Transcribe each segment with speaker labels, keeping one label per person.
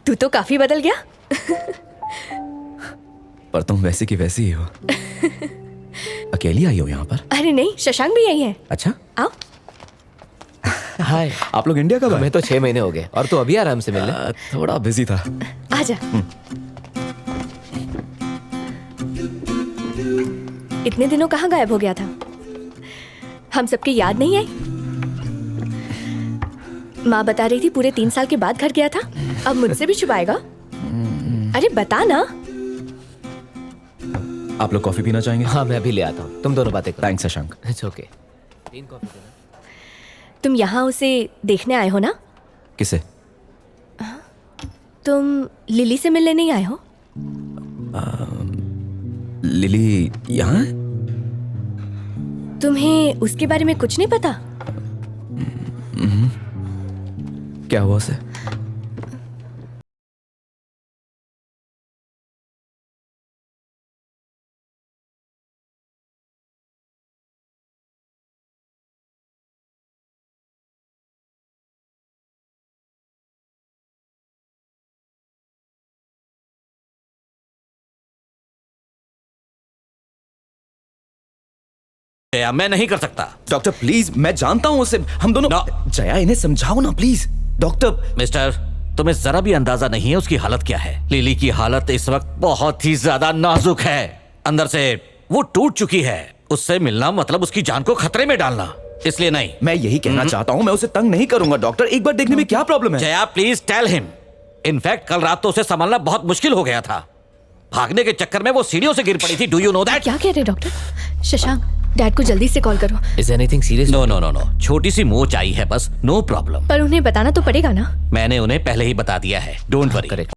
Speaker 1: तू तो काफी बदल गया।
Speaker 2: पर तुम वैसी की वैसी ही हो। अकेली आई हो यहाँ पर?
Speaker 1: अरे नहीं, शशांक भी यही है।
Speaker 2: अच्छा,
Speaker 1: आओ।
Speaker 3: हाय।
Speaker 2: आप लोग इंडिया कब आए?
Speaker 3: हमें तो 6 महीने हो गए और तू अभी आराम से मिलने।
Speaker 2: थोड़ा बिजी था।
Speaker 1: आजा। इतने दिनों कहाँ गायब हो गया था? हम सबकी याद नहीं आई? माँ बता रही थी पूरे 3 साल के बाद घर गया था। अब मुझसे भी छुपाएगा? अरे बता ना।
Speaker 2: आप लोग कॉफी पीना चाहेंगे?
Speaker 3: हाँ, मैं अभी ले आता हूँ, तुम दोनों बातें करो।
Speaker 2: Thanks Shashank.
Speaker 3: It's okay. 3 coffee देना।
Speaker 1: तुम यहाँ उसे देखने आए हो ना?
Speaker 2: किसे?
Speaker 1: तुम लिली से मिलने नहीं आए हो?
Speaker 2: लिली यहाँ है?
Speaker 1: तुम्हें उसके बारे में कुछ नहीं पता?
Speaker 2: क्या हुआ उसे?
Speaker 4: मैं नहीं कर सकता।
Speaker 2: डॉक्टर प्लीज, मैं जानता हूँ उसे। हम दोनों जया, इन्हें समझाओ ना प्लीज। डॉक्टर।
Speaker 4: मिस्टर, तुम्हें जरा भी अंदाजा नहीं है उसकी हालत क्या है। लिली की हालत इस वक्त बहुत ही ज्यादा नाजुक है। अंदर से वो टूट चुकी है। उससे मिलना मतलब उसकी जान को खतरे में डालना। इसलिए नहीं।
Speaker 2: मैं यही कहना चाहता हूँ, मैं उसे तंग नहीं करूंगा डॉक्टर। एक बार देखने में क्या प्रॉब्लम है?
Speaker 4: Jaya please tell him. In fact कल रात तो उसे संभालना बहुत मुश्किल हो गया था। भागने के चक्कर में वो सीढ़ियों से गिर पड़ी थी। Do you know that?
Speaker 1: क्या कह रहे डॉक्टर? शशांक, डैड को जल्दी से कॉल करो।
Speaker 3: Is anything serious?
Speaker 4: No no no no, छोटी सी मोच आई है बस, नो प्रॉब्लम।
Speaker 1: पर उन्हें बताना तो पड़ेगा ना?
Speaker 4: मैंने उन्हें पहले ही बता दिया है, डोंट वरी।
Speaker 3: करेक्ट।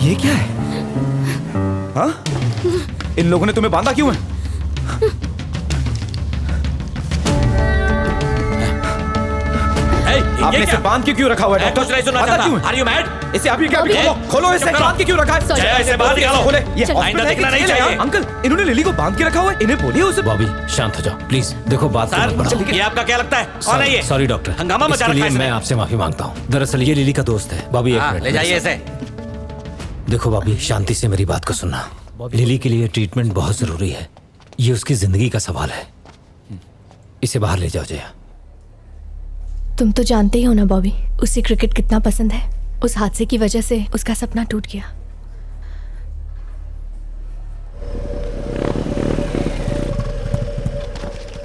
Speaker 2: ये क्या है? हाँ? इन लोगों ने तुम्हें बांधा क्यों है? आपने इसे बांध के क्यों रखा हुआ है डॉक्टर?
Speaker 4: कुछ नहीं सुनना
Speaker 2: बांधा
Speaker 4: चाहता।
Speaker 2: क्यों है?
Speaker 4: Are you mad?
Speaker 2: इसे अभी क्या? खोलो इसे। बांध के क्यों रखा है?
Speaker 4: जया, इसे बाहर निकालो।
Speaker 2: खोले। ये
Speaker 1: चलो।
Speaker 2: हॉस्पिटल
Speaker 4: आइंदा
Speaker 2: है कि
Speaker 4: दिखना नहीं
Speaker 2: जेल है?
Speaker 4: चाहिए।
Speaker 2: अंकल, इन्होंने लिली को बांध के रखा हुआ है। इन्हें बोलिए उसे।
Speaker 5: बॉबी शांत हो जाओ प्लीज। देखो बात को मत
Speaker 4: सर,
Speaker 5: बढ़ाओ।
Speaker 4: ये आपका क्या लगता है? कौन है ये?
Speaker 5: सॉरी डॉक्टर,
Speaker 4: हंगामा मचा
Speaker 5: इसके
Speaker 4: रखा
Speaker 5: लिए
Speaker 4: है इसने।
Speaker 5: मैं आपसे माफी मांगता हूँ। दरअसल ये लिली का दोस्त है। बॉबी एक
Speaker 4: हाँ,
Speaker 5: मिनट
Speaker 4: ले जाइए इसे।
Speaker 5: देखो बॉबी, शांति से मेरी बात को सुनना। लिली के लिए ट्रीटमेंट बहुत जरूरी है। ये उसकी जिंदगी का सवाल है। इसे बाहर ले जाओ जया।
Speaker 1: तुम तो जानते ही हो ना बॉबी, उसे क्रिकेट कितना पसंद है। उस हादसे की वजह से उसका सपना टूट गया।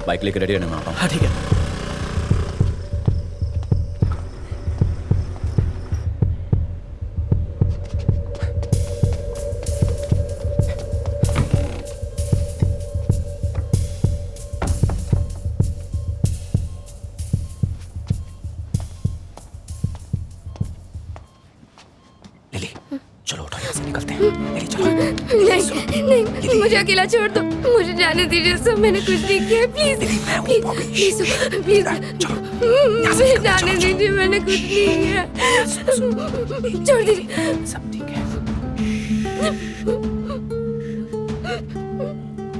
Speaker 2: बाइक लेकर रेडी रहना, मैं आता हूँ।
Speaker 4: हाँ ठीक है।
Speaker 2: चलो उठो, यहाँ से निकलते हैं। लिली चलो।
Speaker 1: नहीं नहीं, मुझे अकेला छोड़ दो, मुझे जाने दीजिए सब, मैंने कुछ नहीं किया, प्लीज प्लीज प्लीज मुझे जाने दीजिए, मैंने कुछ नहीं किया, छोड़ दीजिए।
Speaker 2: सब ठीक है।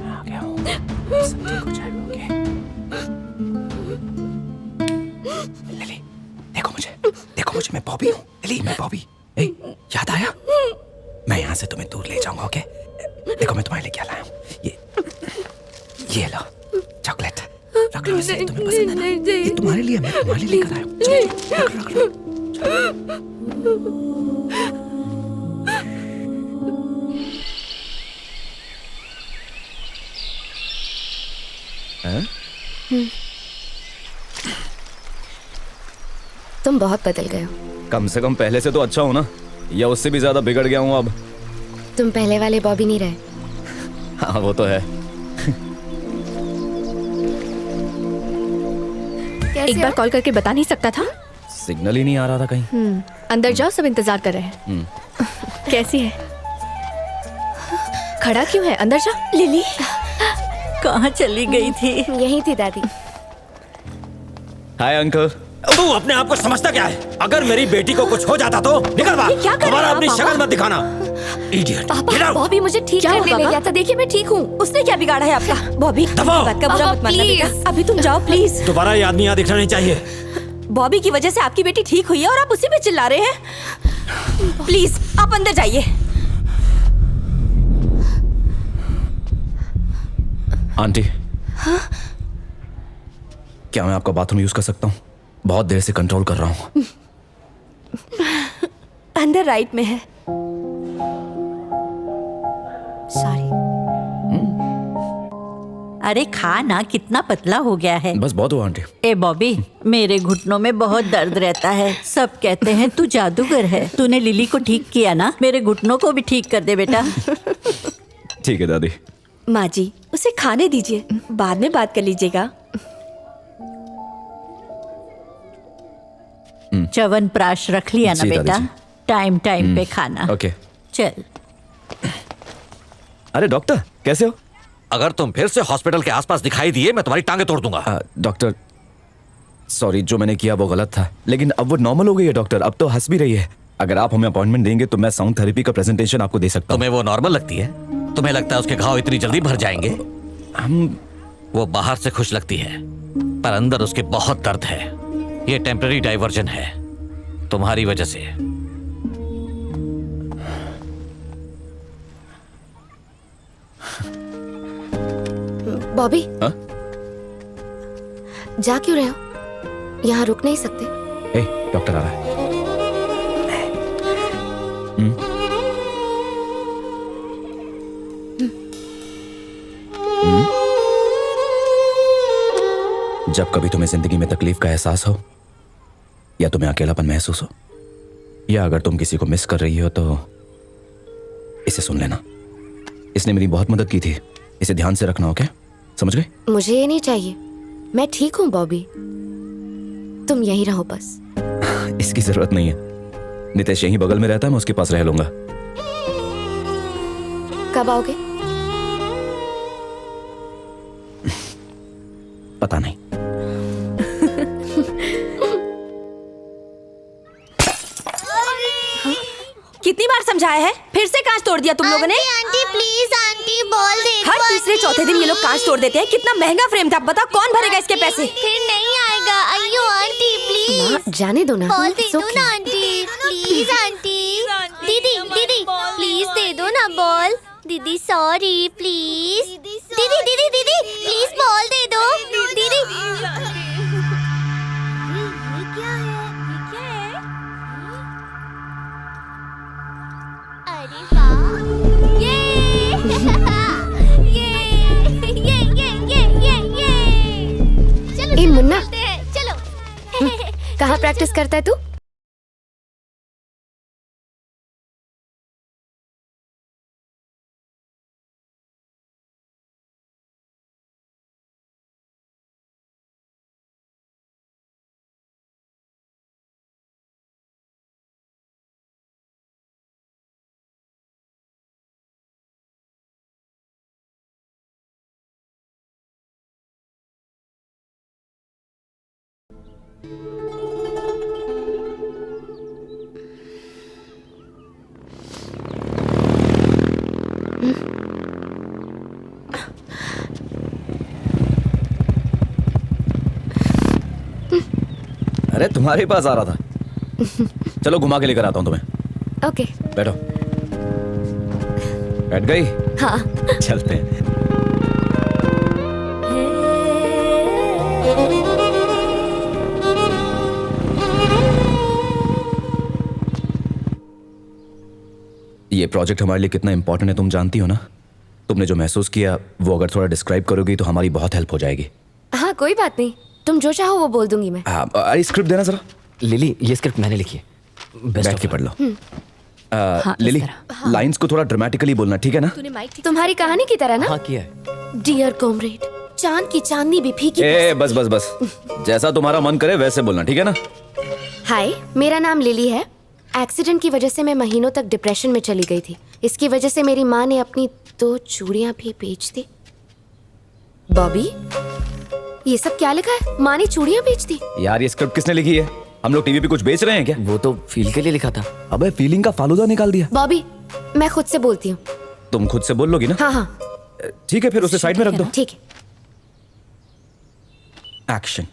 Speaker 2: आ गया हूँ, सब ठीक हो जाएगा। ओके लिली, देखो मुझे, मैं बॉबी हूँ। लिली, मैं बॉबी। ए, याद आया? मैं यहाँ से तुम्हें दूर ले जाऊंगा। ओके देखो, मैं तुम्हारे लिए क्या लाया हूँ। ये लो चॉकलेट, रख लो इसे, तुम्हें पसंद है ना? ये तुम्हारे लिए, मैं तुम्हारे लिए लेकर आया हूँ। चलो, रख लो।
Speaker 1: तुम बहुत बदल गए हो।
Speaker 2: कम से कम पहले से तो अच्छा हो ना, या उससे भी ज्यादा बिगड़ गया हूँ अब?
Speaker 1: तुम पहले वाले बॉबी नहीं रहे।
Speaker 2: हाँ वो तो है।
Speaker 1: एक बार कॉल करके बता नहीं सकता था?
Speaker 2: सिग्नल ही नहीं आ रहा था कहीं।
Speaker 1: अंदर जाओ, सब इंतजार कर रहे हैं। कैसी है? खड़ा क्यों है? अंदर जाओ।
Speaker 6: लिली कहाँ चली गई थी?
Speaker 1: यही थी दादी।
Speaker 2: Hi uncle.
Speaker 5: तू अपने आप को समझता क्या है? अगर मेरी बेटी को कुछ हो जाता तो निकल बाहर।
Speaker 1: क्या कर रहे
Speaker 5: हमारा
Speaker 1: हैं
Speaker 5: अपनी
Speaker 1: आप,
Speaker 5: शक्ल
Speaker 1: पापा?
Speaker 5: मत दिखाना। इडियट।
Speaker 6: पापा बॉबी मुझे ठीक
Speaker 1: क्या
Speaker 6: करने
Speaker 1: हुआ,
Speaker 6: ले
Speaker 1: पापा?
Speaker 6: गया था, देखिए मैं ठीक हूँ। उसने क्या बिगाड़ा है आपका? बॉबी
Speaker 5: दबाओ।
Speaker 6: बात का बुरा
Speaker 1: पापा,
Speaker 6: मत मानना
Speaker 1: प्लीज।
Speaker 6: बेटा, अभी तुम जाओ प्लीज।
Speaker 5: दोबारा ये आदमी यहाँ दिखना नहीं चाहिए।
Speaker 6: बॉबी की वजह से आपकी बेटी ठीक हुई है और आप उसी पे चिल्ला रहे हैं। प्लीज आप अंदर जाइए।
Speaker 2: आंटी, क्या मैं आपका बाथरूम यूज कर सकता हूँ? बहुत देर से कंट्रोल कर रहा हूँ।
Speaker 6: अंदर राइट में है। सॉरी।
Speaker 7: अरे खा ना, कितना पतला हो गया है।
Speaker 2: बस बहुत हुआ आंटी।
Speaker 7: ए बॉबी, मेरे घुटनों में बहुत दर्द रहता है। सब कहते हैं तू जादूगर है। तूने लिली को ठीक किया ना, मेरे घुटनों को भी ठीक कर दे बेटा।
Speaker 2: ठीक है दादी।
Speaker 6: माँ जी उसे खाने दीजिए, बाद में बात कर लीजिएगा।
Speaker 7: च्यवनप्राश रख लिया ना
Speaker 2: जी,
Speaker 7: बेटा,
Speaker 2: दादी जी।
Speaker 7: टाइम टाइम पे खाना।
Speaker 2: ओके।
Speaker 7: चल।
Speaker 2: अरे डॉक्टर, कैसे हो?
Speaker 4: अगर तुम फिर से हॉस्पिटल के आसपास दिखाई दिए, मैं तुम्हारी टांगे तोड़ दूंगा।
Speaker 2: डॉक्टर सॉरी, जो मैंने किया वो गलत था, लेकिन अब वो नॉर्मल हो गई है डॉक्टर। अब तो हंस भी रही है। अगर आप हमें अपॉइंटमेंट देंगे तो मैं साउंड थेरेपी का प्रेजेंटेशन आपको दे सकता हूँ।
Speaker 4: तुम्हें वो नॉर्मल लगती है? तुम्हें लगता है उसके घाव इतनी जल्दी भर जाएंगे? वो बाहर से खुश लगती है, पर अंदर उसके बहुत दर्द है। ये टेम्पररी डाइवर्जन है तुम्हारी वजह से।
Speaker 1: बॉबी,
Speaker 2: हाँ?
Speaker 1: जा क्यों रहे हो? यहाँ रुक नहीं सकते।
Speaker 2: ए, डॉक्टर आ रहा है। जब कभी तुम्हें जिंदगी में तकलीफ का एहसास हो, या तुम्हें अकेलापन महसूस हो, या अगर तुम किसी को मिस कर रही हो, तो इसे सुन लेना। इसने मेरी बहुत मदद की थी। इसे ध्यान से रखना। ओके, समझ गए?
Speaker 1: मुझे ये नहीं चाहिए, मैं ठीक हूँ बॉबी। तुम यहीं रहो बस।
Speaker 2: इसकी जरूरत नहीं है। नितेश यहीं बगल में रहता है, मैं उसके पास रह लूंगा।
Speaker 1: कब आओगे?
Speaker 2: पता नहीं।
Speaker 6: कितनी बार समझाया है, फिर से कांच तोड़ दिया तुम लोगों ने।
Speaker 8: आंटी प्लीज, आंटी बॉल दे दो।
Speaker 6: हर तीसरे चौथे दिन ये लोग कांच तोड़ देते हैं। कितना महंगा फ्रेम था, बता कौन भरेगा इसके पैसे?
Speaker 8: फिर नहीं आएगा। अयो आंटी प्लीज,
Speaker 1: माँ, जाने दो ना।
Speaker 8: बॉल दे
Speaker 1: It's
Speaker 8: दो
Speaker 1: okay.
Speaker 8: ना आंटी, प्लीज आंटी। दीदी दीदी प्लीज दे दो ना बॉल। दीदी सॉरी प्लीज। दीदी दीदी दीदी प्लीज बॉल दे दो। दीदी ये क्या है? अरे वाह, ये चलो
Speaker 1: ए, मुन्ना।
Speaker 8: चलते हैं, चलो।
Speaker 1: कहाँ प्रैक्टिस करता है तू?
Speaker 2: अरे तुम्हारे पास आ रहा था। चलो घुमा के लेकर आता हूं तुम्हें।
Speaker 1: ओके।
Speaker 2: बैठो। बैठ गई?
Speaker 1: हाँ।
Speaker 2: चलते हैं। ये प्रोजेक्ट हमारे लिए कितना इंपॉर्टेंट है तुम जानती हो ना। तुमने जो महसूस किया वो अगर थोड़ा डिस्क्राइब करोगी तो हमारी बहुत हेल्प हो जाएगी।
Speaker 1: हाँ कोई बात नहीं, तुम जो चाहो वो बोल दूंगी मैं।
Speaker 2: अरे स्क्रिप्ट देना जरा।
Speaker 3: लिली ये स्क्रिप्ट मैंने लिखी है,
Speaker 2: बैठ के पढ़ लो। लिली लाइंस को थोड़ा ड्रामेटिकली बोलना, ठीक है ना?
Speaker 1: तुम्हारी कहानी की तरह ना।
Speaker 3: हाँ किया है।
Speaker 1: डियर कॉमरेड, चांद की चांदनी भी फीकी।
Speaker 2: बस बस बस, जैसा तुम्हारा मन करे वैसे बोलना, ठीक है ना?
Speaker 1: हाय, मेरा नाम लिली है। एक्सीडेंट की वजह से मैं महीनों तक डिप्रेशन में चली गई थी। इसकी वजह से मेरी माँ ने अपनी 2 चूड़ियां भी बेच दी। बॉबी, ये सब क्या लिखा है? माँ ने चूड़ियां बेच दी?
Speaker 2: यार ये स्क्रिप्ट किसने लिखी है? हम लोग टीवी पे कुछ बेच रहे हैं क्या?
Speaker 3: वो तो फील के लिए लिखा था।
Speaker 2: अबे फीलिंग का फालूदा निकाल दिया।
Speaker 1: बॉबी, मैं खुद से बोलती हूँ।
Speaker 2: तुम खुद से बोल लोगी ना?
Speaker 1: हाँ हाँ
Speaker 2: ठीक है, फिर उसे साइड में रख दो।
Speaker 1: ठीक है।
Speaker 2: एक्शन।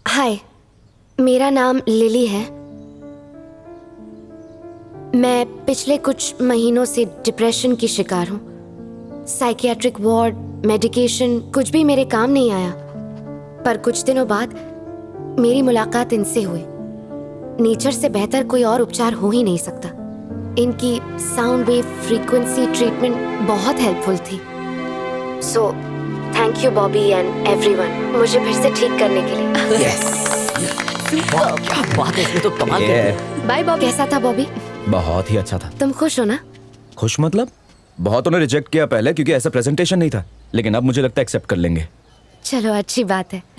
Speaker 1: हाय, मेरा नाम लिली है। मैं पिछले कुछ महीनों से डिप्रेशन की शिकार हूँ। साइकियाट्रिक वार्ड, मेडिकेशन कुछ भी मेरे काम नहीं आया। पर कुछ दिनों बाद मेरी मुलाकात इनसे हुई। नेचर से बेहतर कोई और उपचार हो ही नहीं सकता। इनकी साउंड वेव फ्रीक्वेंसी ट्रीटमेंट बहुत हेल्पफुल थी। So thank you Bobby and everyone, मुझे फिर से ठीक करने के लिए।
Speaker 3: क्या बात है, इसमें तो कमाल कर दिया।
Speaker 1: बाय बॉबी। कैसा था बॉबी?
Speaker 2: बहुत ही अच्छा था।
Speaker 1: तुम खुश हो ना?
Speaker 2: खुश मतलब? बहुतों ने रिजेक्ट किया पहले क्योंकि ऐसा प्रेजेंटेशन नहीं था, लेकिन अब मुझे लगता है एक्सेप्ट कर लेंगे।
Speaker 1: चलो अच्छी बात है।